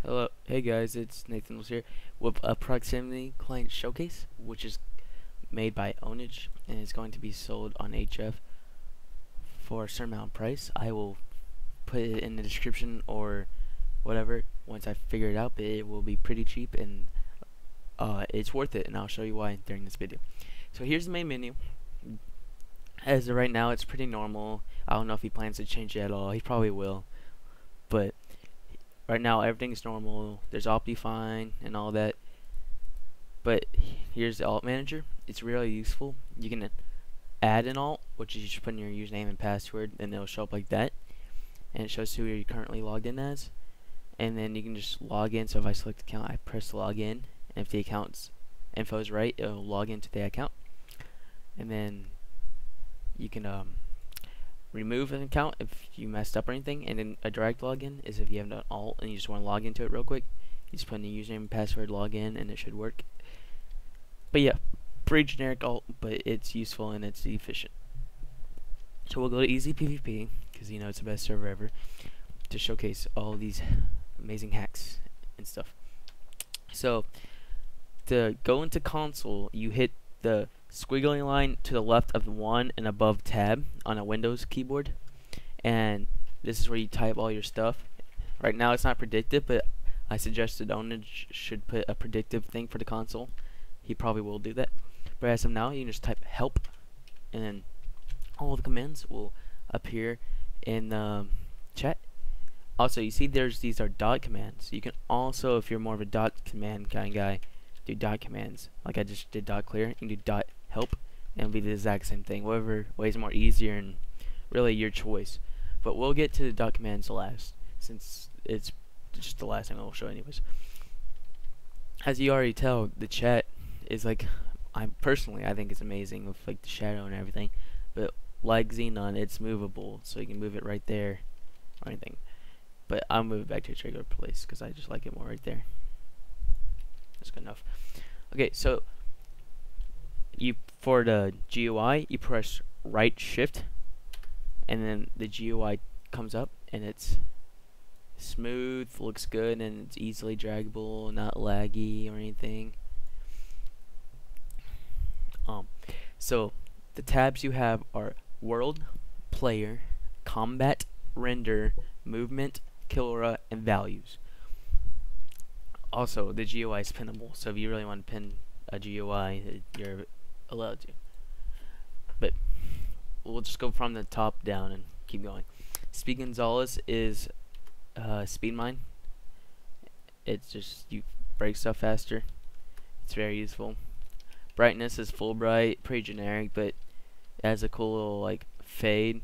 Hello, hey guys, it's Nathan here with a proximity client showcase, which is made by Ownage and is going to be sold on HF for a certain amount of price. I will put it in the description or whatever once I figure it out, but it will be pretty cheap and it's worth it, and I'll show you why during this video. So here's the main menu. As of right now, it's pretty normal. I don't know if he plans to change it at all. He probably will, but right now everything's normal. There's Optifine and all that. But here's the alt manager. It's really useful. You can add an alt, which is you just put in your username and password, and it'll show up like that. And it shows who you're currently logged in as. And then you can just log in. So if I select account, I press login. And if the account's info is right, it'll log into the account. And then you can remove an account if you messed up or anything. And then a direct login is if you have an alt and you just want to log into it real quick. You just put in the username and password, log in, and it should work. But yeah, pretty generic alt, but it's useful and it's efficient. So we'll go to Easy PvP, because you know it's the best server ever, to showcase all these amazing hacks and stuff. So to go into console, you hit the squiggly line to the left of the 1 and above tab on a Windows keyboard, and this is where you type all your stuff. Right now it's not predictive, but I suggested Ownage should put a predictive thing for the console. He probably will do that. But as of now, you can just type help, and then all the commands will appear in the chat. Also, you see these are dot commands. You can also, if you're more of a dot command kind of guy, do dot commands. Like I just did dot clear. You can do dot help, and it'll be the exact same thing. Whatever way is more easier and really your choice. But we'll get to the dot commands last, since it's just the last thing I'll show anyways. As you already tell, the chat is like, I think it's amazing with like the shadow and everything, but like Xenon, it's movable, so you can move it right there or anything. But I'll move it back to its regular place because I just like it more right there. That's good enough. Okay, so for the GUI, you press right shift, and then the GUI comes up, and it's smooth, looks good, and it's easily draggable, not laggy or anything. So the tabs you have are world, player, combat, render, movement, killera, and values. Also, the GUI is pinnable, so if you really want to pin a GUI, you're allowed to. But we'll just go from the top down and keep going. Speed Gonzalez is speed mine. It's just, you break stuff faster. It's very useful. Brightness is full bright, pretty generic, but it has a cool little like fade.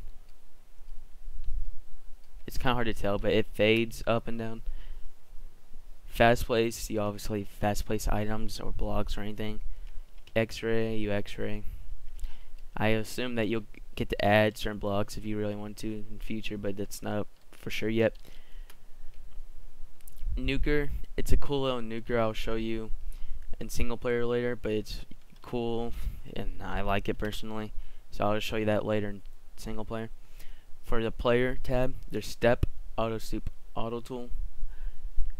It's kind of hard to tell, but it fades up and down. Fast place, you obviously fast place items or blocks or anything. X-ray, you X-ray. I assume that you'll get to add certain blocks if you really want to in the future, but that's not for sure yet. Nuker, it's a cool little nuker. I'll show you in single player later, but it's cool and I like it personally, so I'll show you that later in single player. For the player tab, there's step, auto soup, auto tool,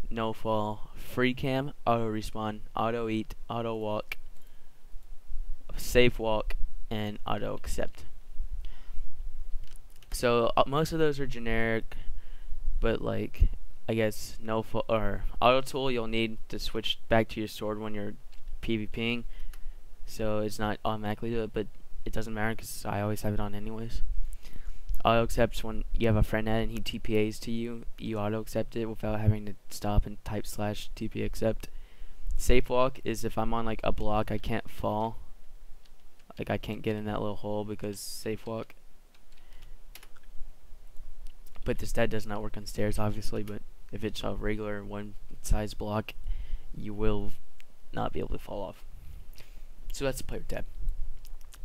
no fall, free cam, auto respawn, auto eat, auto walk, safe walk, and auto accept. So most of those are generic, but like I guess no fall or auto tool you'll need to switch back to your sword when you're PvPing, so it's not automatically do it, but it doesn't matter because I always have it on anyways. Auto accepts when you have a friend add and he TPAs to you, you auto accept it without having to stop and type /TP accept. Safe walk is if I'm on like a block I can't fall, like I can't get in that little hole because safe walk. But this stat does not work on stairs obviously, but if it's a regular one size block you will not be able to fall off. So that's the player tab.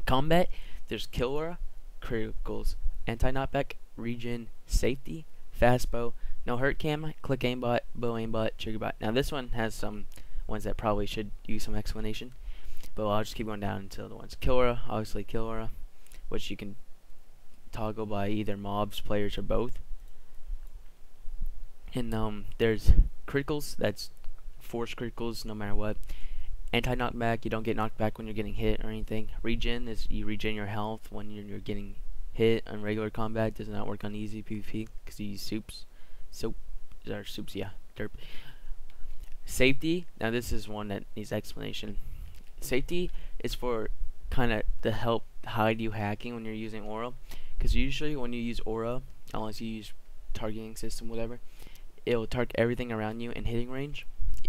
Combat, there's killera, criticals, anti-knockback, regen, safety, fast bow, no hurt cam, click aimbot, bow aimbot, trigger bot. Now this one has some ones that probably should use some explanation, but I'll just keep going down until the ones. Killera, obviously killera, which you can toggle by either mobs, players, or both. And there's criticals. That's force criticals no matter what. Anti-knockback, you don't get knocked back when you're getting hit or anything. Regen is you regen your health when you're getting hit on regular combat. Does not work on easy PvP because you use soups. Soap or soups, yeah. Derp. Safety, now this is one that needs explanation. Safety is for kind of to help hide you hacking when you're using aura, because usually when you use aura, unless you use targeting system, whatever, it will target everything around you in hitting range,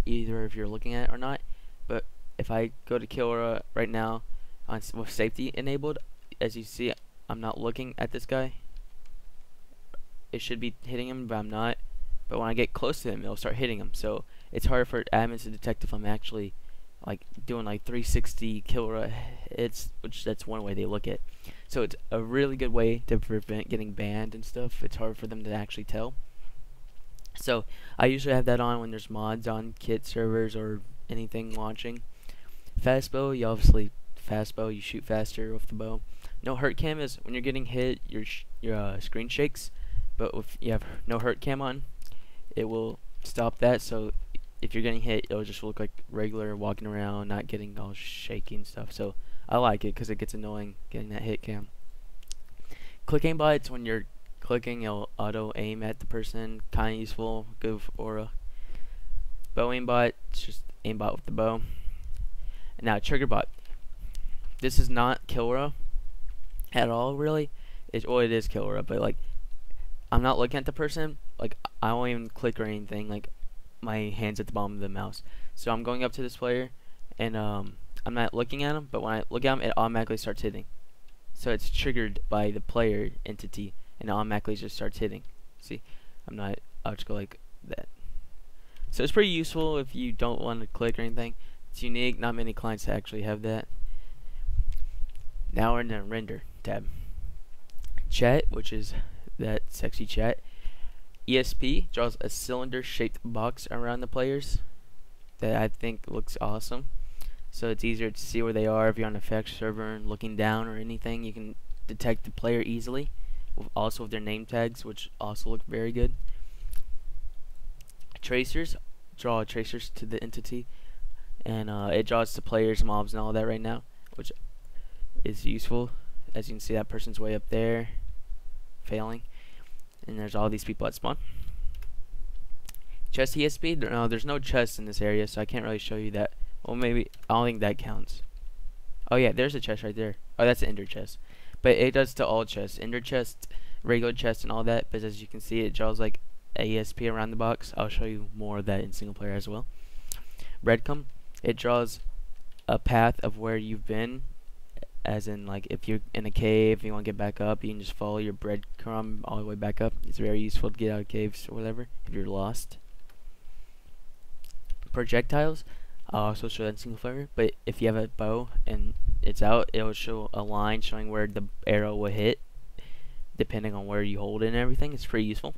either if you're looking at it or not. But if I go to kill aura right now with safety enabled, as you see, I'm not looking at this guy. It should be hitting him, but I'm not. But when I get close to him, it'll start hitting him. So it's hard for admins to detect if I'm actually like doing like 360 kill hits, which that's one way they look at. So it's a really good way to prevent getting banned and stuff. It's hard for them to actually tell. So I usually have that on when there's mods on kit servers or anything launching. Fast bow, you obviously fast bow, you shoot faster with the bow. No hurt cam is when you're getting hit, your screen shakes. But if you have no hurt cam on, it will stop that. So if you're getting hit, it'll just look like regular walking around, not getting all shaky and stuff. So I like it because it gets annoying getting that hit cam. Click aimbot, it's when you're clicking, it'll auto aim at the person. Kind of useful, good for aura. Bow aimbot, it's just aimbot with the bow. And now trigger bot. This is not kill aura at all, really. Well, it is kill aura, but like I'm not looking at the person. Like I won't even click or anything. Like my hand's at the bottom of the mouse. So I'm going up to this player, and I'm not looking at him. But when I look at him, it automatically starts hitting. So it's triggered by the player entity, and it automatically just starts hitting. See, I'll just go like that. So it's pretty useful if you don't want to click or anything. It's unique. Not many clients actually have that. Now we're in the render tab. Chat, which is that sexy chat. ESP draws a cylinder-shaped box around the players that I think looks awesome. So it's easier to see where they are if you're on a fetch server and looking down or anything. You can detect the player easily, also with their name tags, which also look very good. Tracers, draw tracers to the entity, and it draws to players, mobs, and all that right now, which is useful. As you can see, that person's way up there, failing. And there's all these people at spawn. Chest ESP, no, there's no chest in this area, so I can't really show you that. Well, maybe, I don't think that counts. Oh yeah, there's a chest right there. Oh, that's an ender chest. But it does to all chests. Ender chest, regular chest, and all that. But as you can see, it draws like a ESP around the box. I'll show you more of that in single player as well. Breadcrumb, it draws a path of where you've been. As in, like, if you're in a cave, you want to get back up, you can just follow your breadcrumb all the way back up. It's very useful to get out of caves or whatever if you're lost. Projectiles, I'll also show that in single player, but if you have a bow and it's out, it'll show a line showing where the arrow will hit, depending on where you hold it and everything. It's pretty useful.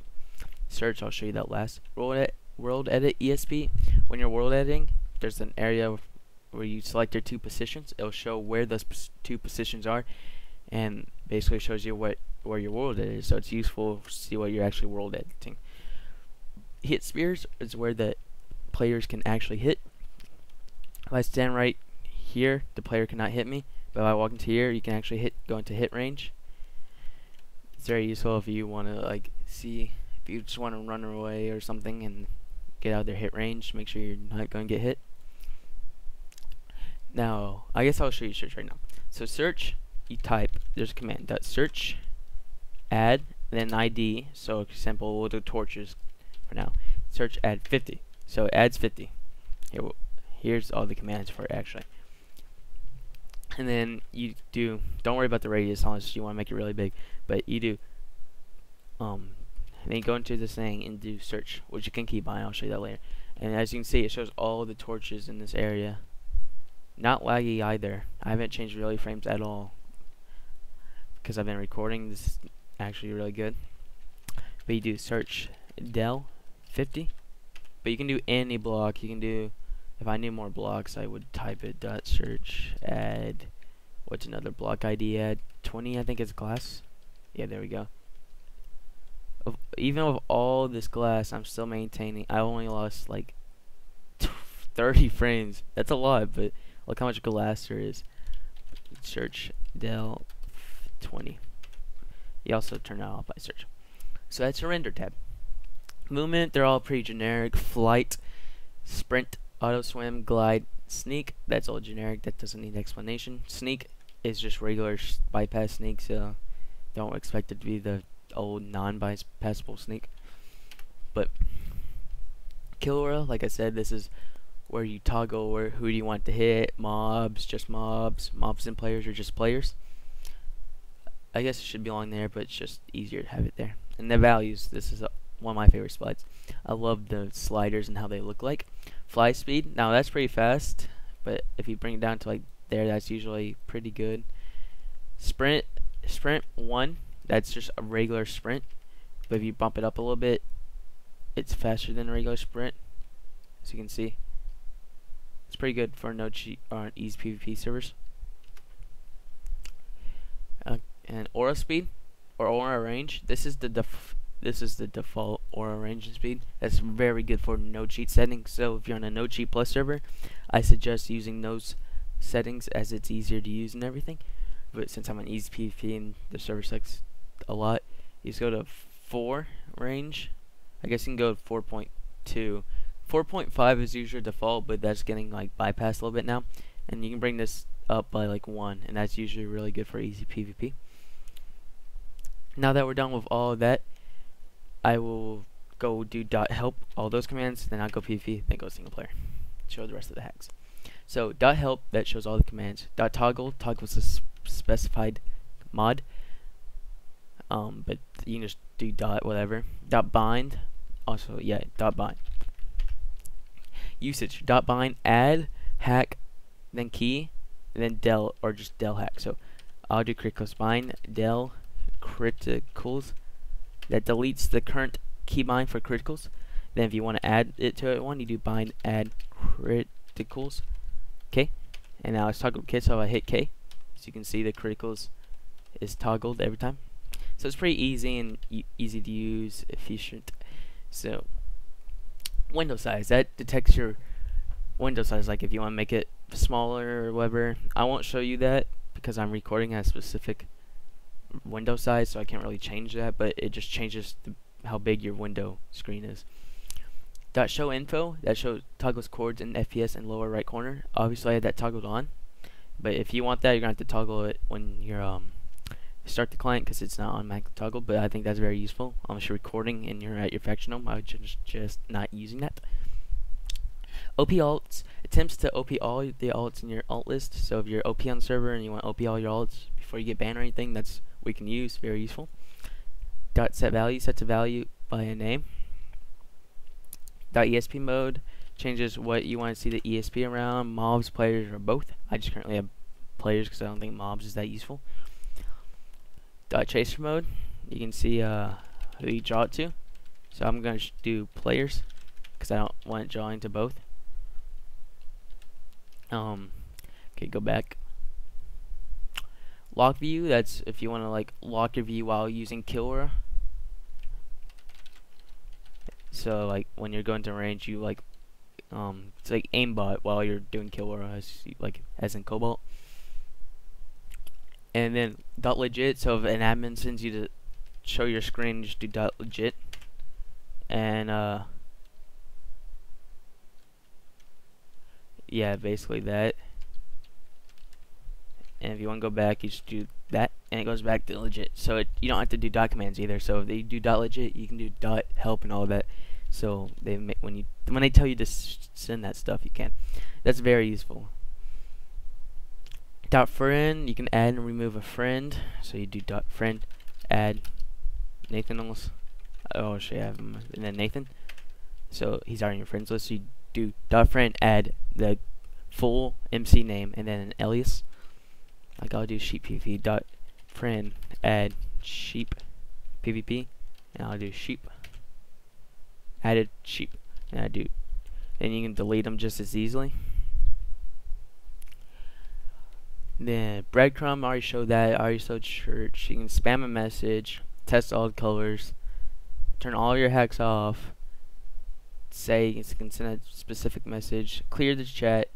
Search, I'll show you that last. World edit ESP, when you're world editing, there's an area where you select your two positions. It'll show where those two positions are, and basically shows you where your world is. So it's useful to see what you're actually world editing. Hit spheres is where the players can actually hit. If I stand right here, the player cannot hit me. But if I walk into here, you can actually go into hit range. It's very useful if you want to like see if you just want to run away or something and get out of their hit range. Make sure you're not going to get hit. Now, I guess I'll show you search right now. So search, you type, there's a command, .search, add, then ID. So example, we'll do torches for now. Search, add 50. So it adds 50. Here's all the commands for it actually. And then you do, don't worry about the radius unless you want to make it really big, but you do, and then you go into this thing and do search, which you can keep on, I'll show you that later. And as you can see, it shows all the torches in this area. Not laggy either. I haven't changed relay frames at all because I've been recording. This is actually really good. But you do search del 50. But you can do any block. You can do, if I knew more blocks, I would type it .search add, what's another block ID, add 20, I think it's class. Yeah, there we go. Even with all this glass, I'm still maintaining. I only lost like 30 frames. That's a lot, but look how much glass there is. Search Dell 20. You also turn that off by search. So that's your render tab. Movement, they're all pretty generic. Flight, sprint, auto swim, glide, sneak, that's all generic. That doesn't need explanation. Sneak is just regular bypass sneak, so don't expect it to be the old non-bypassable sneak. But kill aura, like I said, this is where you toggle where who do you want to hit, mobs, just mobs, mobs and players, or just players. I guess it should belong there, but it's just easier to have it there. And the values, this is one of my favorite slides. I love the sliders and how they look like. Fly speed, now that's pretty fast, but if you bring it down to like there, that's usually pretty good. Sprint 1, that's just a regular sprint, but if you bump it up a little bit, it's faster than a regular sprint, as you can see. It's pretty good for no cheat or easy PvP servers. And aura speed or aura range, this is the default aura range and speed. That's very good for no cheat settings. So if you're on a no cheat plus server, I suggest using those settings as it's easier to use and everything. But since I'm on easy PvP and the server sucks a lot, you just go to 4 range. I guess you can go to 4.2. 4.5 is usually default, but that's getting like bypassed a little bit now. And you can bring this up by like 1, and that's usually really good for easy PvP. Now that we're done with all of that, I will go do .help, all those commands, then I'll go PvP, then go single player. Show the rest of the hacks. So .help, that shows all the commands. .toggle, toggles a specified mod, but you can just do whatever. .bind, also .bind. Usage, .bind, add, hack, then key, and then del, or just del hack. So I'll do criticals bind, del criticals. That deletes the current keybind for criticals. Then if you want to add it to one, you do bind add criticals. Okay, and now it's toggled K, so I hit K. So you can see the criticals is toggled every time. So it's pretty easy and easy to use, efficient. So window size, that detects your window size, like if you want to make it smaller or whatever. I won't show you that because I'm recording at a specific window size, so I can't really change that, but it just changes how big your window screen is. Show info, that toggles chords in FPS in lower right corner. Obviously I had that toggled on, but if you want that, you're gonna have to toggle it when you're start the client, because it's not automatically toggled. But I think that's very useful unless you're recording and you're at your faction home. I would just not using that. OP alts, attempts to OP all the alts in your alt list. So if you're OP on the server and you want to OP all your alts before you get banned or anything, that's what we can use. Very useful. Set value, sets a value by a name. ESP mode changes what you want to see the ESP around, mobs, players, or both. I just currently have players because I don't think mobs is that useful. Chaser mode, you can see who you draw it to. So I'm going to do players because I don't want it drawing to both. Okay, go back. Lock view, that's if you want to like lock your view while using kill aura. So like when you're going to range, you like it's like aimbot while you're doing kill aura, as in Cobalt. And then .legit, so if an admin sends you to show your screen, just do .legit. And yeah, basically that. And if you want to go back, you just do that, and it goes back to legit. So you don't have to do .commands either. So if they do .legit, you can do .help and all of that. So they when they tell you to send that stuff, you can. That's very useful. .friend, you can add and remove a friend. So you do .friend, add Nathan almost. Oh, should I have him? And then Nathan. So he's already in your friends list. So you do .friend, add the full MC name, and then an alias. Like I'll do sheep PvP .friend, add sheep PvP, and I'll do sheep, added sheep, and I do. Then you can delete them just as easily. Then breadcrumb, I already showed that. I already showed church. You can spam a message, test all the colors, turn all your hacks off. Say you can send a specific message. Clear the chat.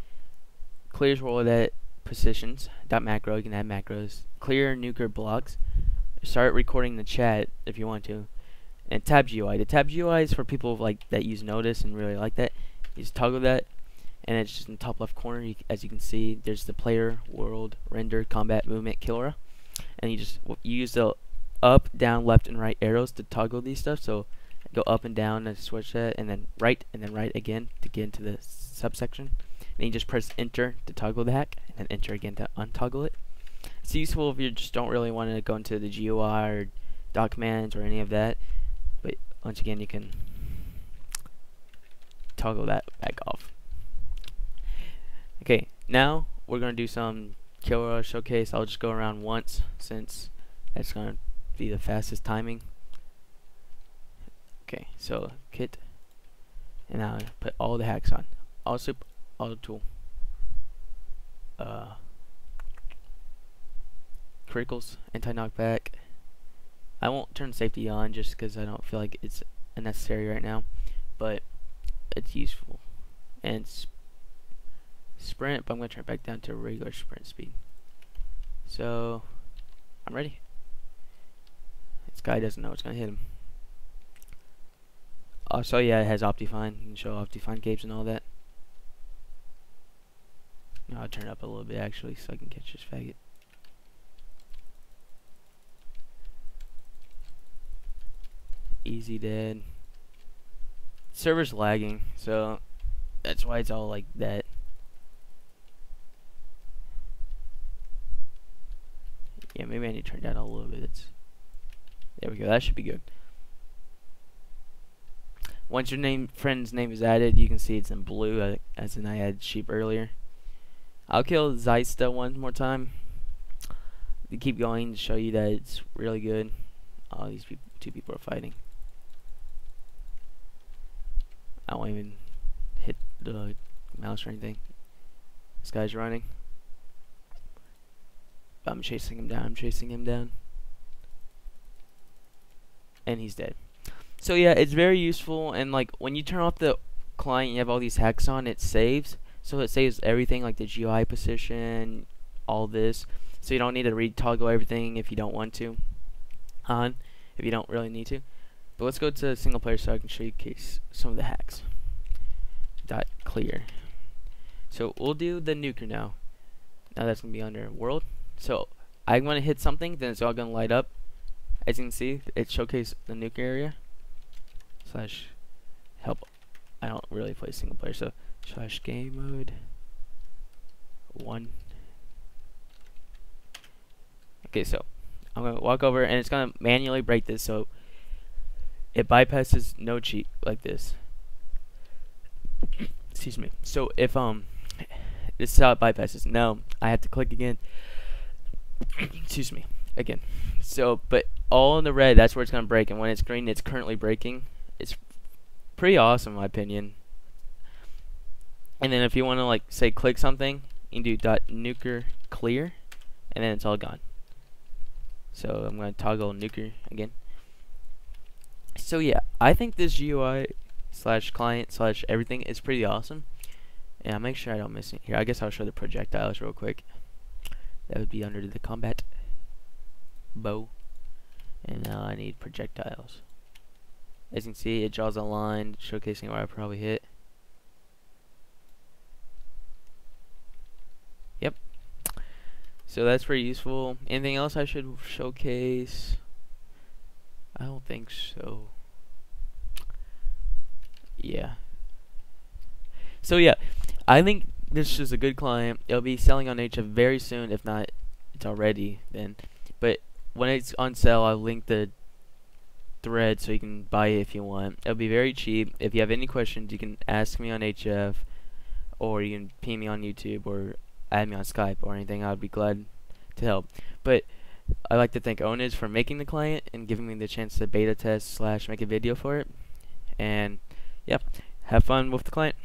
Clears Rolodex positions. .macro. You can add macros. Clear nuker blocks. Start recording the chat if you want to. And tab GUI. The tab GUI is for people like that use Notice and really like that. You just toggle that, and it's just in the top left corner. As you can see, there's the player, world, render, combat, movement, killera, and you use the up, down, left, and right arrows to toggle these stuff. So go up and down and switch that, and then right again to get into the subsection. Then you just press enter to toggle the hack, and then enter again to untoggle it. It's useful if you just don't really want to go into the GUI or doc commands or any of that. But once again, you can toggle that back off. Okay, now we're going to do some killera showcase. I'll just go around once since that's going to be the fastest timing. Okay, so kit, and now put all the hacks on. Also, auto tool, criticals, anti-knockback. I won't turn safety on just because I don't feel like it's necessary right now, but it's useful. And sprint, but I'm going to turn it back down to regular sprint speed. So I'm ready. This guy doesn't know it's going to hit him. So yeah, it has Optifine. You can show Optifine capes and all that. Now I'll turn it up a little bit actually so I can catch this faggot. Easy dead. Server's lagging, so that's why it's all like that. Yeah, maybe I need to turn down a little bit. There we go. That should be good. Once your friend's name is added, you can see it's in blue, as in I had sheep earlier. I'll kill Zysta one more time to keep going to show you that it's really good. Oh, these two people are fighting. I won't even hit the mouse or anything. This guy's running. I'm chasing him down. I'm chasing him down. And he's dead. So yeah, it's very useful. And like when you turn off the client, you have all these hacks on. It saves. So it saves everything, like the GUI position, all this. So you don't need to retoggle everything if you don't want to. If you don't really need to. But let's go to single player so I can show you some of the hacks. .clear. So we'll do the nuker now. Now that's gonna be under world. So I'm gonna hit something, then it's all gonna light up. As you can see, it showcased the nuker area. Slash help. I don't really play single player, so slash game mode 1. Okay, so I'm gonna walk over and it's gonna manually break this, so it bypasses no cheat like this. Excuse me. So if this is how it bypasses. Now I have to click again. Excuse me. Again. So but all in the red, that's where it's gonna break, and when it's green, it's currently breaking. It's pretty awesome in my opinion. And then if you want to like say click something, you can do .nuker clear, and then it's all gone. So I'm gonna toggle nuker again. So yeah, I think this GUI slash client slash everything is pretty awesome. And I'll make sure I don't miss it here. I guess I'll show the projectiles real quick. That would be under the combat bow. And now I need projectiles. As you can see, it draws a line showcasing where I probably hit. Yep. So that's pretty useful. Anything else I should showcase? I don't think so. Yeah. So yeah, I think this is a good client. It'll be selling on HF very soon, if not it's already then. But when it's on sale, I'll link the thread so you can buy it if you want. It'll be very cheap. If you have any questions, you can ask me on HF, or you can ping me on YouTube, or add me on Skype or anything. I would be glad to help. But I'd like to thank Ownage for making the client and giving me the chance to beta test slash make a video for it. And yep, have fun with the client.